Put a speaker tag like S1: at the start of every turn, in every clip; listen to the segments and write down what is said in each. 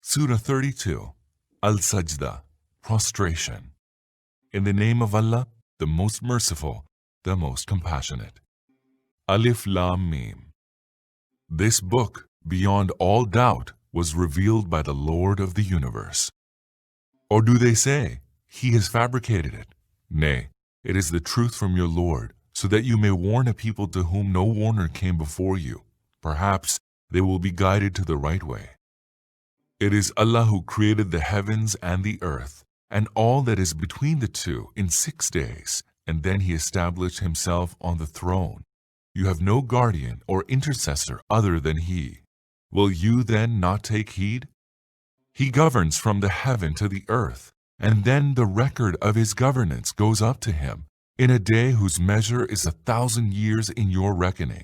S1: Surah 32, As-Sajdah, Prostration. In the name of Allah, the most merciful, the most compassionate. Alif Lam Mim. This book, beyond all doubt, was revealed by the Lord of the universe. Or do they say, He has fabricated it? Nay, it is the truth from your Lord, so that you may warn a people to whom no warner came before you. Perhaps they will be guided to the right way. It is Allah who created the heavens and the earth, and all that is between the two in 6 days, and then He established Himself on the throne. You have no guardian or intercessor other than He. Will you then not take heed? He governs from the heaven to the earth, and then the record of His governance goes up to Him, in a day whose measure is 1,000 years in your reckoning.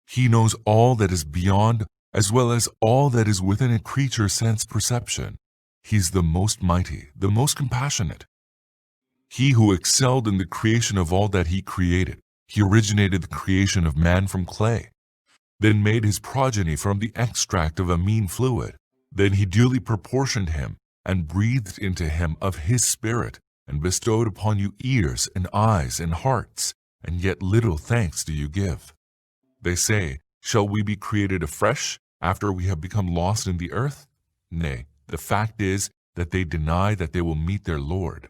S1: He knows all that is beyond, as well as all that is within a creature's sense perception. He's the most mighty, the most compassionate. He who excelled in the creation of all that He created. He originated the creation of man from clay, then made his progeny from the extract of a mean fluid. Then He duly proportioned him, and breathed into him of His Spirit, and bestowed upon you ears and eyes and hearts, and yet little thanks do you give. They say, shall we be created afresh after we have become lost in the earth? Nay, the fact is that they deny that they will meet their Lord.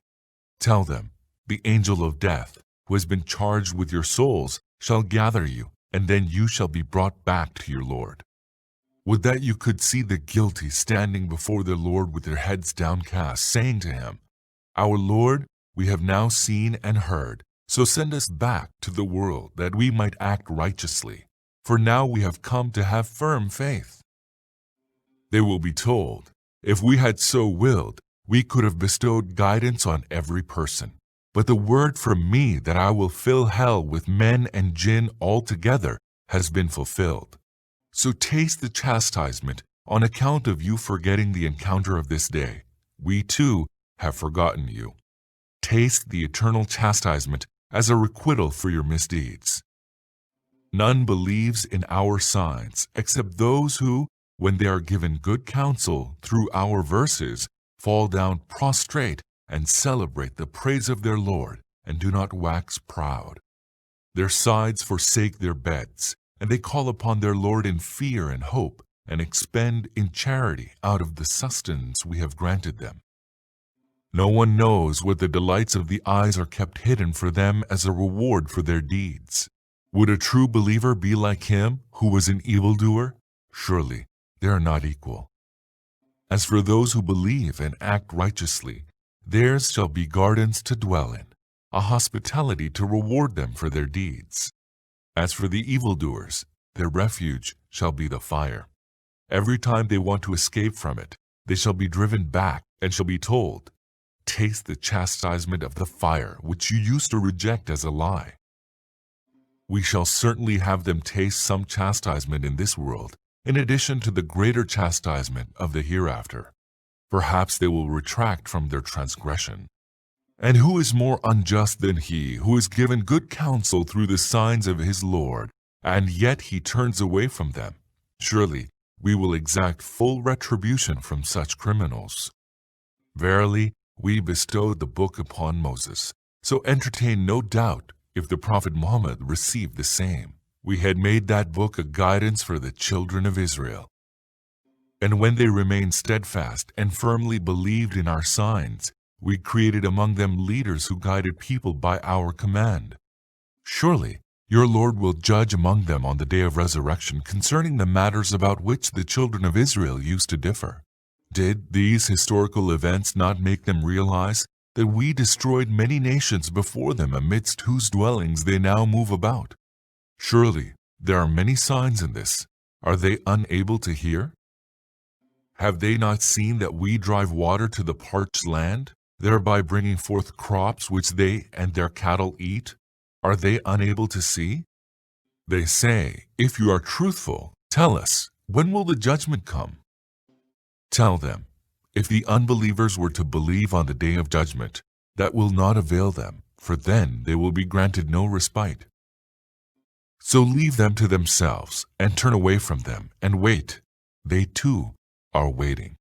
S1: Tell them, the angel of death, who has been charged with your souls, shall gather you, and then you shall be brought back to your Lord. Would that you could see the guilty standing before their Lord with their heads downcast, saying to Him, Our Lord, we have now seen and heard, so send us back to the world that we might act righteously, for now we have come to have firm faith. They will be told, if we had so willed, we could have bestowed guidance on every person. But the word from me that I will fill hell with men and jinn altogether has been fulfilled. So taste the chastisement on account of you forgetting the encounter of this day. We too have forgotten you. Taste the eternal chastisement as a requital for your misdeeds. None believes in our signs except those who, when they are given good counsel through our verses, fall down prostrate and celebrate the praise of their Lord, and do not wax proud. Their sides forsake their beds, and they call upon their Lord in fear and hope, and expend in charity out of the sustenance we have granted them. No one knows what the delights of the eyes are kept hidden for them as a reward for their deeds. Would a true believer be like him who was an evildoer? Surely they are not equal. As for those who believe and act righteously, theirs shall be gardens to dwell in, a hospitality to reward them for their deeds. As for the evildoers, their refuge shall be the fire. Every time they want to escape from it, they shall be driven back and shall be told, Taste the chastisement of the fire which you used to reject as a lie. We shall certainly have them taste some chastisement in this world, in addition to the greater chastisement of the hereafter. Perhaps they will retract from their transgression. And who is more unjust than he who is given good counsel through the signs of his Lord, and yet he turns away from them? Surely we will exact full retribution from such criminals. Verily, we bestowed the book upon Moses, so entertain no doubt if the Prophet Muhammad received the same. We had made that book a guidance for the children of Israel. And when they remained steadfast and firmly believed in our signs, we created among them leaders who guided people by our command. Surely your Lord will judge among them on the day of resurrection concerning the matters about which the children of Israel used to differ. Did these historical events not make them realize that we destroyed many nations before them amidst whose dwellings they now move about? Surely there are many signs in this. Are they unable to hear? Have they not seen that we drive water to the parched land, thereby bringing forth crops which they and their cattle eat? Are they unable to see? They say, if you are truthful, tell us, when will the judgment come? Tell them, if the unbelievers were to believe on the day of judgment, that will not avail them, for then they will be granted no respite. So leave them to themselves, and turn away from them, and wait. They too are waiting.